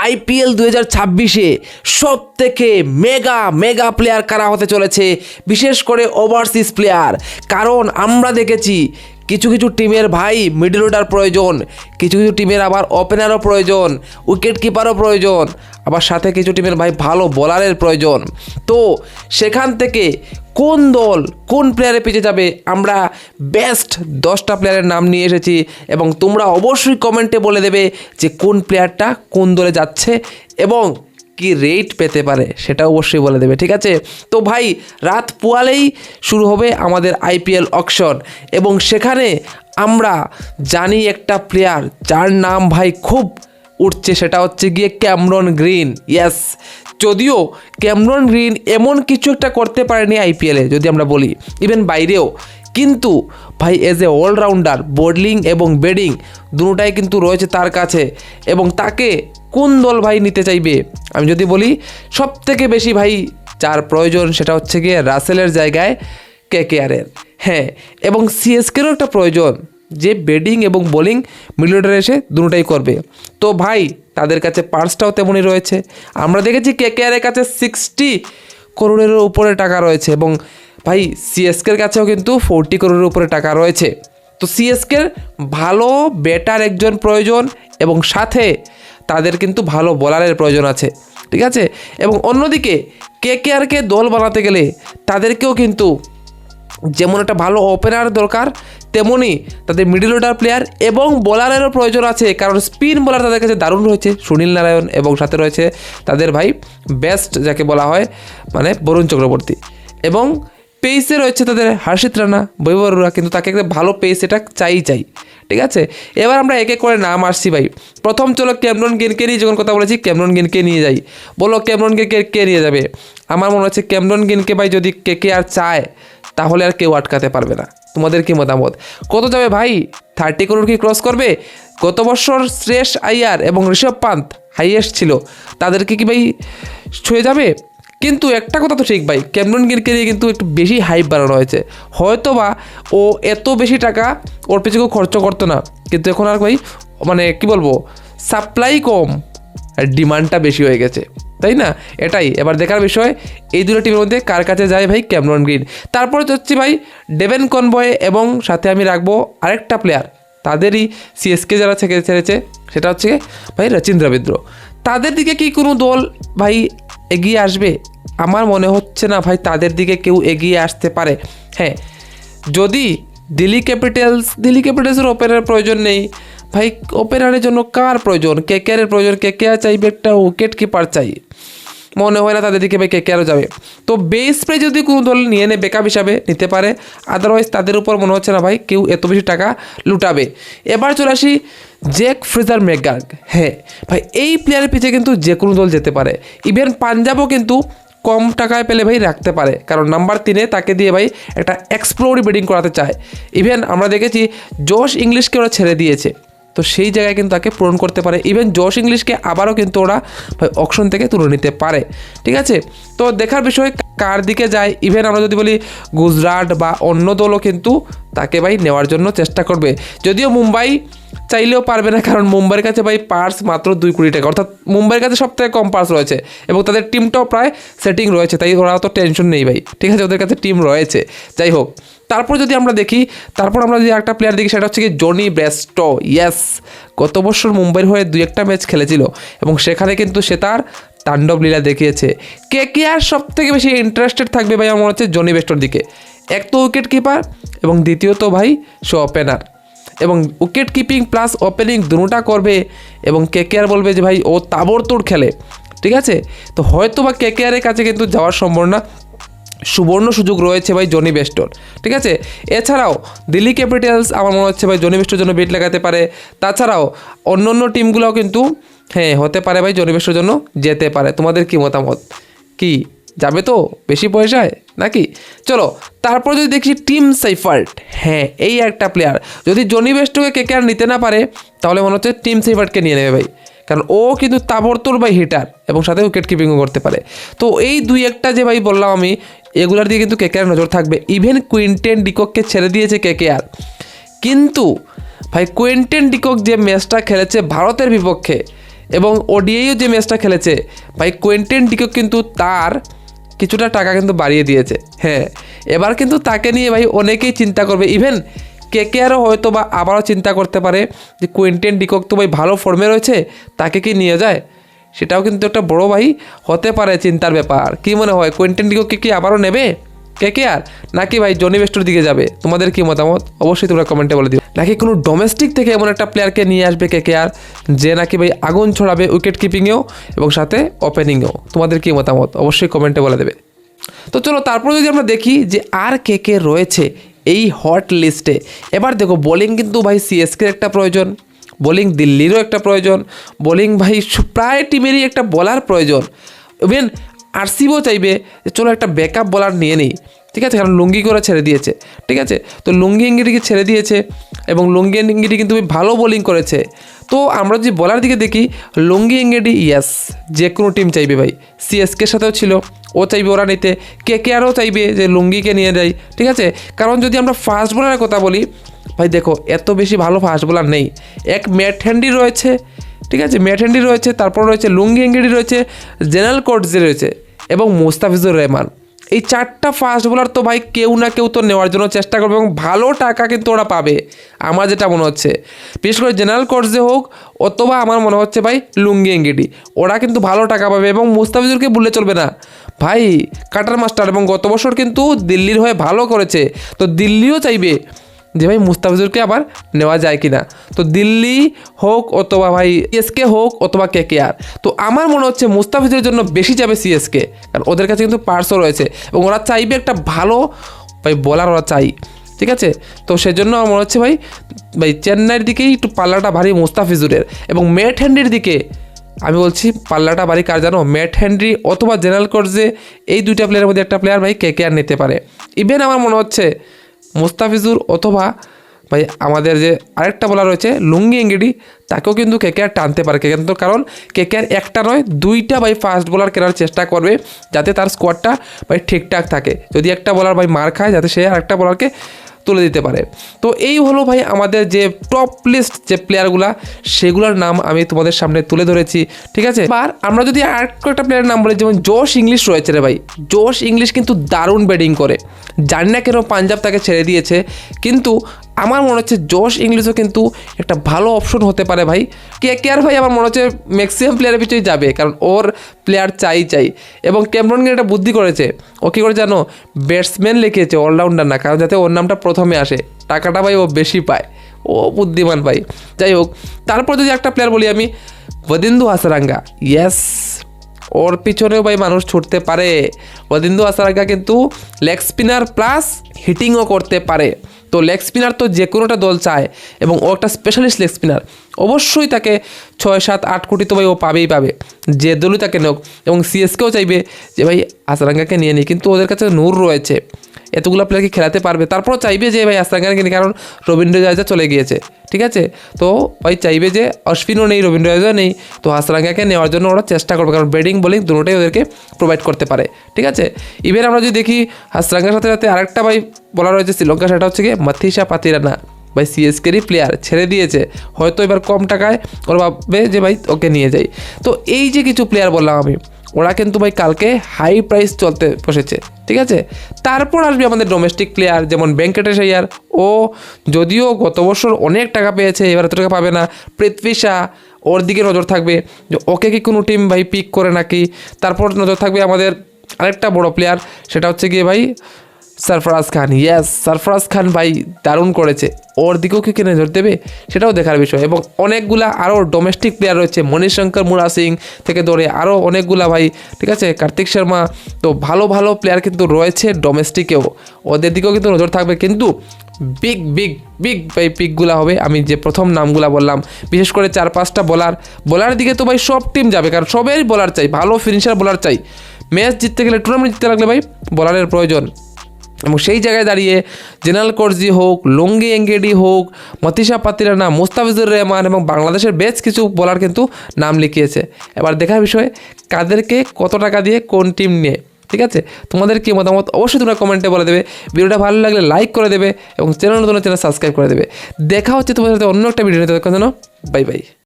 IPL 2026-এ সব থেকে mega player কারা হতে চলেছে, বিশেষ করে ওভারসিজ প্লেয়ার। কারণ আমরা দেখেছি কিছু কিছু টিমের ভাই মিডল অর্ডার প্রয়োজন, কিছু কিছু টিমের আবার ওপেনারও প্রয়োজন, উইকেট কিপারও প্রয়োজন, আবার সাথে কিছু টিমের ভাই ভালো বোলারের প্রয়োজন। তো সেখান থেকে কোন দল কোন প্লেয়ারে পিছিয়ে যাবে, আমরা বেস্ট 10টা প্লেয়ারের নাম নিয়ে এসেছি এবং তোমরা অবশ্যই কমেন্টে বলে দেবে যে কোন প্লেয়ারটা কোন দলে যাচ্ছে এবং কি রেট পেতে পারে, সেটা অবশ্যই বলে দেবে, ঠিক আছে? তো ভাই রাত পোয়ালেই শুরু হবে আমাদের আইপিএল অকশন এবং সেখানে আমরা জানি একটা প্লেয়ার যার নাম ভাই খুব উঠছে, সেটা হচ্ছে গিয়ে ক্যামরন গ্রিন। ইয়েস, যদিও ক্যামরন গ্রিন এমন কিছু একটা করতে পারেনি আইপিএলে যদি আমরা বলি, ইভেন বাইরেও, কিন্তু ভাই এজ এ অলরাউন্ডার বোলিং এবং ব্যাটিং দুটোটাই কিন্তু রয়েছে তার কাছে এবং তাকে কোন দল ভাই নিতে চাইবে? আমি যদি বলি সব থেকে বেশি ভাই যার প্রয়োজন সেটা হচ্ছে গিয়ে রাসেলের জায়গায় কেকেআরের, হ্যাঁ, এবং সিএসকেরও একটা প্রয়োজন যে ব্যাটিং এবং বোলিং মিডল অর্ডারে এসে দুটোটাই করবে। তো ভাই তাদের কাছে পার্সটাও তেমনই রয়েছে। আমরা দেখেছি কেকেআরের কাছে 60 করোড়ের উপরে টাকা রয়েছে এবং ভাই সিএসকের কাছেও কিন্তু 40 করোড়ের উপরে টাকা রয়েছে। তো সিএসকের ভালো ব্যাটার একজন প্রয়োজন এবং সাথে তাদের কিন্তু ভালো বোলারের প্রয়োজন আছে, ঠিক আছে? এবং অন্যদিকে কেকেআরকে দল বানাতে গেলে তাদেরকেও কিন্তু যেমন একটা ভালো ওপেনার দরকার, তেমনই তাদের মিডল অর্ডার প্লেয়ার এবং বোলারেরও প্রয়োজন আছে, কারণ স্পিন বোলার তাদের কাছে দারুণ রয়েছে, সুনীল নারায়ণ, এবং সাথে রয়েছে তাদের ভাই বেস্ট যাকে বলা হয় মানে বরুণ চক্রবর্তী, এবং পেসে রয়েছে তাদের হর্ষিত রানা, বৈভব অরোরা, কিন্তু তাকে একটা ভালো পেস এটা চাই, ঠিক আছে? এবার আমরা এক এক করে নাম আসছি ভাই। প্রথম চলো ক্যামরন গ্রিনকে নিয়ে যখন কথা বলেছি, ক্যামরন গ্রিনকে নিয়ে যাই। বলো ক্যামরন গ্রিনকে কে নিয়ে যাবে? আমার মনে হচ্ছে ক্যামরন গ্রিনকে ভাই যদি কেকেআর চায় তাহলে আর কেউ আটকাতে পারবে না। তোমাদের কি মতামত? কত যাবে ভাই? 30 করোড় কি ক্রস করবে? গত বছর শ্রেয়স আইয়ার এবং ঋষভ পান্ত হাইয়েস্ট ছিল, তাদেরকে কি ভাই ছুঁয়ে যাবে? কিন্তু একটা কথা তো ঠিক ভাই, ক্যামরন গ্রিনকে নিয়ে কিন্তু একটু বেশি হাইপ বাড়ানো হয়েছে। হয়তো বা ও এত বেশি টাকা ওর পেছনে খরচ করতো না, কিন্তু এখন আর ভাই মানে কি বলবো, সাপ্লাই কম আর ডিমান্ডটা বেশি হয়ে গেছে, তাই না? এটাই এবার দেখার বিষয় এই দুটো টিমের মধ্যে কার কাছে যায় ভাই ক্যামরন গ্রিন। তারপরে হচ্ছে ভাই ডেভেন কনবয় এবং সাথে আমি রাখবো আরেকটা প্লেয়ার, তাদেরই সিএসকে যারা ছেড়েছে, সেটা হচ্ছে ভাই রচিন রবীন্দ্র। তাদের দিকে কি কোনো দল ভাই এগিয়ে আসবে? আমার মনে হচ্ছে না ভাই তাদের দিকে কেউ এগিয়ে আসতে পারে। হ্যাঁ, যদি দিল্লি ক্যাপিটালসের ওপেনারের প্রয়োজন নেই ভাই, ওপেনারের জন্য কার প্রয়োজন? কেকেআরের প্রয়োজন, কেকেআর চাইবে একটা উইকেট কিপার চাই, মনে হয় না তাদের দিকে ভাই কেকেআরও যাবে। তো বেস প্লে যদি কোনো দল নিয়ে নেয় ব্যাকআপ হিসাবে নিতে পারে, আদারওয়াইজ তাদের উপর মনে হচ্ছে না ভাই কেউ এত বেশি টাকা লুটাবে। এবার চলে আসি জ্যাক ফ্রেজার ম্যাকগার্ক। হ্যাঁ ভাই, এই প্লেয়ারের পিছিয়ে কিন্তু যে কোনো দল যেতে পারে, ইভেন পাঞ্জাবও কিন্তু কম টাকায় পেলে ভাই রাখতে পারে, কারণ নাম্বার 3-এ তাকে দিয়ে ভাই একটা এক্সপ্লোরি ব্যাটিং করাতে চায়। ইভেন আমরা দেখেছি জশ ইংলিশকে ওরা ছেড়ে দিয়েছে, তো সেই জায়গায় কিন্তু তাকে পূরণ করতে পারে। ইভেন জশ ইংলিশকে আবারও কিন্তু ওরা ভাই অকশন থেকে তুলে নিতে পারে, ঠিক আছে? তো দেখার বিষয় কার দিকে যায়। ইভেন আমরা যদি বলি গুজরাট বা অন্য দলও কিন্তু তাকে ভাই নেওয়ার জন্য চেষ্টা করবে, যদিও মুম্বাই চাইলেও পারবে না, কারণ মুম্বাইয়ের কাছে ভাই পার্স মাত্র 2 কোটি টাকা, অর্থাৎ মুম্বাইয়ের কাছে সব থেকে কম পার্স রয়েছে এবং তাদের টিমটাও প্রায় সেটিং রয়েছে, তাই ওরা তো টেনশন নেই ভাই, ঠিক আছে? ওদের কাছে টিম রয়েছে। যাই হোক, তারপর যদি আমরা দেখি, তারপর আমরা যদি একটা প্লেয়ার দেখি, সেটা হচ্ছে কি জনি বেস্টো। ইয়েস, গত বছর মুম্বাইয়ের হয়ে 2-1টা ম্যাচ খেলেছিল এবং সেখানে কিন্তু সে তার তাণ্ডব লীলা দেখিয়েছে। কেকেআর সব থেকে বেশি ইন্টারেস্টেড থাকবে ভাই আমার মনে হচ্ছে জনি বেস্টোর দিকে। এক তো উইকেট কিপার এবং দ্বিতীয়ত ভাই সে ওপেনার, এবং উইকেট কিপিং প্লাস ওপেনিং দুটোটা করবে এবং কেকেআর বলবে যে ভাই ও তাবড়তোড় খেলে, ঠিক আছে? তো হয়তো বা কেকেআরের কাছে কিন্তু যাওয়ার সম্ভাবনা, সুবর্ণ সুযোগ রয়েছে ভাই জনি বেস্টোর, ঠিক আছে? এছাড়াও দিল্লি ক্যাপিটালস আমার মনে হচ্ছে ভাই জনি বেস্টোর জন্য বিট লাগাতে পারে। তাছাড়াও অন্য টিমগুলোও কিন্তু হ্যাঁ হতে পারে ভাই জনি বেস্টোর জন্য যেতে পারে। তোমাদের কি মতামত? কি যাবে তো বেশি পয়সায় নাকি? চলো তারপর যদি দেখি টিম সেফার্ট। হ্যাঁ, এই একটা প্লেয়ার, যদি জনি বেস্টোকে কেকেআর নিতে না পারে তাহলে মনে হচ্ছে টিম সেফার্টকে নিয়ে নেবে ভাই, কারণ ও কিন্তু তাবড়তোড় ভাই হিটার এবং সাথে উইকেট কিপিংও করতে পারে। তো এই 2-1টা যে ভাই বললাম আমি, এগুলার দিয়ে কিন্তু কেকেআর নজর থাকবে। ইভেন কুইন্টেন ডিকককে ছেড়ে দিয়েছে কেকেআর, কিন্তু ভাই কুইন্টেন ডিকক যে ম্যাচটা খেলেছে ভারতের বিপক্ষে, এবং ওডিআইও যে ম্যাচটা খেলেছে ভাই কোয়েন্টিন ডিকক কিন্তু তার কিছুটা টাকা কিন্তু বাড়িয়ে দিয়েছে। হ্যাঁ, এবার কিন্তু তাকে নিয়ে ভাই অনেকেই চিন্তা করবে, ইভেন কেকেআরও হয়তো বা আবারও চিন্তা করতে পারে যে কোয়েন্টিন ডিকক তো ভাই ভালো ফর্মে রয়েছে, তাকে কি নিয়ে যায়, সেটাও কিন্তু একটা বড় ভাই হতে পারে চিন্তার ব্যাপার। কি মনে হয়, কোয়েন্টিন ডিককে কি আবারও নেবে কেকেআর, নাকি ভাই জনি বেস্টোর দিকে যাবে? তোমাদের কি মতামত অবশ্যই তোমরা কমেন্টে বলে দিও। নাকি কোনো ডোমেস্টিক থেকে এমন একটা প্লেয়ারকে নিয়ে আসবে কেকেআর যে নাকি ভাই আগুন ছড়াবে উইকেট কিপিংয়েও এবং সাথে ওপেনিংয়েও? তোমাদের কি মতামত অবশ্যই কমেন্টে বলে দেবে। তো চলো তারপরে যদি আমরা দেখি যে আর কে রয়েছে এই হট লিস্টে। এবার দেখো বোলিং কিন্তু ভাই সিএসকের একটা প্রয়োজন, বোলিং দিল্লিরও একটা প্রয়োজন, বোলিং ভাই প্রায় টিমেরই একটা বলার প্রয়োজন। ইভেন আরসিবিও চাইবে যে চলো একটা ব্যাকআপ বলার নিয়ে নিই, ঠিক আছে, কারণ লুঙ্গি করে ছেড়ে দিয়েছে, ঠিক আছে। তো লুঙ্গি ইঙ্গিটিকে ছেড়ে দিয়েছে এবং লুঙ্গি ইঙ্গিটি কিন্তু ভালো বোলিং করেছে। তো আমরা যদি বলার দিকে দেখি, লুঙ্গি ইঙ্গিটি ইয়াস যে কোনো টিম চাইবে ভাই, সিএসকের সাথেও ছিল, ও চাইবে ওরা নিতে, কেকেআরও চাইবে যে লুঙ্গিকে নিয়ে যায়, ঠিক আছে। কারণ যদি আমরা ফাস্ট বোলারের কথা বলি ভাই, দেখো এত বেশি ভালো ফাস্ট বোলার নেই। এক ম্যাট হ্যান্ডি রয়েছে, ঠিক আছে, ম্যাট হ্যান্ডি রয়েছে, তারপর রয়েছে লুঙ্গি ইঙ্গিটি রয়েছে, জেনারেল কোটজে রয়েছে এবং মুস্তাফিজুর রহমান। এই চারটা ফাস্ট বোলার তো ভাই কেউ না কেউ তো নেওয়ার জন্য চেষ্টা করবে এবং ভালো টাকা কিন্তু ওরা পাবে আমার যেটা মনে হচ্ছে। বিশেষ করে জেনারেল কোটজে হোক অথবা আমার মনে হচ্ছে ভাই লুঙ্গি ইঙ্গিটি, ওরা কিন্তু ভালো টাকা পাবে এবং মুস্তাফিজুরকে ভুললে চলবে না ভাই, কাটার মাস্টার, এবং গত বছর কিন্তু দিল্লির হয়ে ভালো করেছে। তো দিল্লিও চাইবে যে ভাই মুস্তাফিজুরকে আবার নেওয়া যায় কিনা। তো দিল্লি হোক অথবা ভাই সিএসকে হোক অথবা কেকেআর, তো আমার মনে হচ্ছে মুস্তাফিজের জন্য বেশি যাবে সিএসকে, কারণ ওদের কাছে কিন্তু পার্সও রয়েছে এবং ওরা চাইবে একটা ভালো ভাই বলার ওরা চাই, ঠিক আছে। তো সেজন্য আমার মনে হচ্ছে ভাই ভাই চেন্নাইয়ের দিকেই একটু পাল্লাটা ভারী মুস্তাফিজুরের, এবং ম্যাট হ্যান্ডির দিকে আমি বলছি পাল্লাটা ভারী কার জানো, ম্যাট হ্যান্ডি অথবা জেনারেল কোটজে, এই দুইটা প্লেয়ারের মধ্যে একটা প্লেয়ার ভাই কেকেআর নিতে পারে। ইভেন আমার মনে হচ্ছে মুস্তাফিজুর অথবা ভাই আমাদের যে আরেকটা বলা রয়েছে লুঙ্গি ইঙ্গিটি, তাকেও কিন্তু কেকেআর টানতে পারে। কিন্তু কারণ কেকেআর একটা নয় দুইটা ভাই ফাস্ট বোলার কেনার চেষ্টা করবে যাতে তার স্কোয়াডটা ভাই ঠিকঠাক থাকে, যদি একটা বলার ভাই মার খায় যাতে সে আরেকটা বলারকে তুলে দিতে পারে। তো এই হলো ভাই আমাদের যে টপ লিস্ট যে প্লেয়ারগুলা, সেগুলোর নাম আমি তোমাদের সামনে তুলে ধরেছি, ঠিক আছে। এবার আমরা যদি আর একটা প্লেয়ারের নাম বলি, যেমন জোশ ইংলিশ রয়েছে রে ভাই, জোশ ইংলিশ কিন্তু দারুণ ব্যাটিং করে, জানি না কেন পাঞ্জাব তাকে ছেড়ে দিয়েছে, কিন্তু আমার মনে হচ্ছে জোশ ইংলিশও কিন্তু একটা ভালো অপশন হতে পারে ভাই। কেকেআর ভাই আমার মনে হচ্ছে ম্যাক্সিমাম প্লেয়ারের পিছনেই যাবে, কারণ ওর প্লেয়ার চাই এবং ক্যামরন গ্রিন একটা বুদ্ধি করেছে, ও কী করে জানো, ব্যাটসম্যান লিখেছে অলরাউন্ডার না, কারণ যাতে ওর নামটা প্রথমে আসে, টাকাটা ভাই ও বেশি পায়, ও বুদ্ধিমান ভাই। যাই হোক, তারপর যদি একটা প্লেয়ার বলি আমি, ওয়েদেন্দু হাসারাঙ্গা, ইয়েস ওর পিছনেও ভাই মানুষ ছুটতে পারে। ওয়েদেন্দু হাসারাঙ্গা কিন্তু লেগ স্পিনার প্লাস হিটিংও করতে পারে। তো লেগ স্পিনার তো যে কোনোটা দল চায় এবং ও একটা স্পেশালিস্ট লেগ স্পিনার, অবশ্যই তাকে 6-7-8 কোটি তো ভাই ও পাবেই পাবে, যে দলই তাকে নেওক। এবং সিএসকেও চাইবে যে ভাই হাসারাঙ্গাকে নিয়ে নিই, কিন্তু ওদের কাছে নূর রয়েছে, এতগুলো প্লেয়ারকে খেলাতে পারবে, তারপরও চাইবে যে ভাই হাসারাঙ্গাকে নিই, কারণ রবীন্দ্র জাদেজা চলে গিয়েছে, ঠিক আছে। তো ভাই চাইবে যে অশ্বিনও নেই, রবীন্দ্র জাদেজা নেই, তো হাসারাঙ্গাকে নেওয়ার জন্য ওরা চেষ্টা করবে, কারণ ব্যাটিং বোলিং দুটোটাই ওদেরকে প্রোভাইড করতে পারে, ঠিক আছে। ইভেন আমরা যদি দেখি হাসারাঙ্গার সাথে সাথে আরেকটা ভাই বলা রয়েছে শ্রীলঙ্কা, সেটা হচ্ছে কি মাথিসা পাতিরানা, ভাই সিএসকেরই প্লেয়ার, ছেড়ে দিয়েছে, হয়তো এবার কম টাকায় ওরা ভাববে যে ভাই ওকে নিয়ে যাই। তো এই যে কিছু প্লেয়ার বললাম আমি, ওরা কিন্তু ভাই কালকে হাই প্রাইস চলতে বসেছে, ঠিক আছে। তারপর আসবে আমাদের ডোমেস্টিক প্লেয়ার, যেমন ভেঙ্কটেশ আইয়ার, ও যদিও গত বছর অনেক টাকা পেয়েছে, এবার এত টাকা পাবে না। পৃথ্বী শাহ, ওর দিকে নজর থাকবে যে ওকে কি কোনো টিম ভাই পিক করে নাকি। তারপর নজর থাকবে আমাদের আরেকটা বড় প্লেয়ার, সেটা হচ্ছে গিয়ে ভাই সরফরাজ খান, ইয়েস সরফরাজ খান ভাই দারুণ করেছে, ওর দিকেও কি নজর দেবে সেটাও দেখার বিষয়। এবং অনেকগুলা আরও ডোমেস্টিক প্লেয়ার রয়েছে, মনীষ শঙ্কর, মুরা সিং থেকে ধরে আরও অনেকগুলা ভাই, ঠিক আছে, কার্তিক শর্মা, তো ভালো ভালো প্লেয়ার কিন্তু রয়েছে ডোমেস্টিকেও, ওদের দিকেও কিন্তু নজর থাকবে। কিন্তু বিগ বিগ বিগ ভাই পিকগুলা হবে আমি যে প্রথম নামগুলা বললাম, বিশেষ করে 4-5টা বলার দিকে তো ভাই সব টিম যাবে, কারণ সবাই বলার চাই, ভালো ফিনিশার বলার চাই। ম্যাচ জিততে গেলে, টুর্নামেন্ট জিততে লাগলে ভাই বলারের প্রয়োজন, এবং সেই জায়গায় দাঁড়িয়ে জেনারেল কোটজি হোক, লুঙ্গি ইঙ্গিটি হোক, মাথিসা পাতিরানা, মুস্তাফিজুর রহমান এবং বাংলাদেশের বেশ কিছু বলার কিন্তু নাম লিখিয়েছে। এবার দেখার বিষয় কাদেরকে কত টাকা দিয়ে কোন টিম নিয়ে, ঠিক আছে। তোমাদের কি মতামত অবশ্যই তোমরা কমেন্টে বলে দেবে। ভিডিওটা ভালো লাগলে লাইক করে দেবে এবং চ্যানেল সাবস্ক্রাইব করে দেবে। দেখা হচ্ছে তোমাদের সাথে অন্য একটা ভিডিও নিতে, বাই বাই।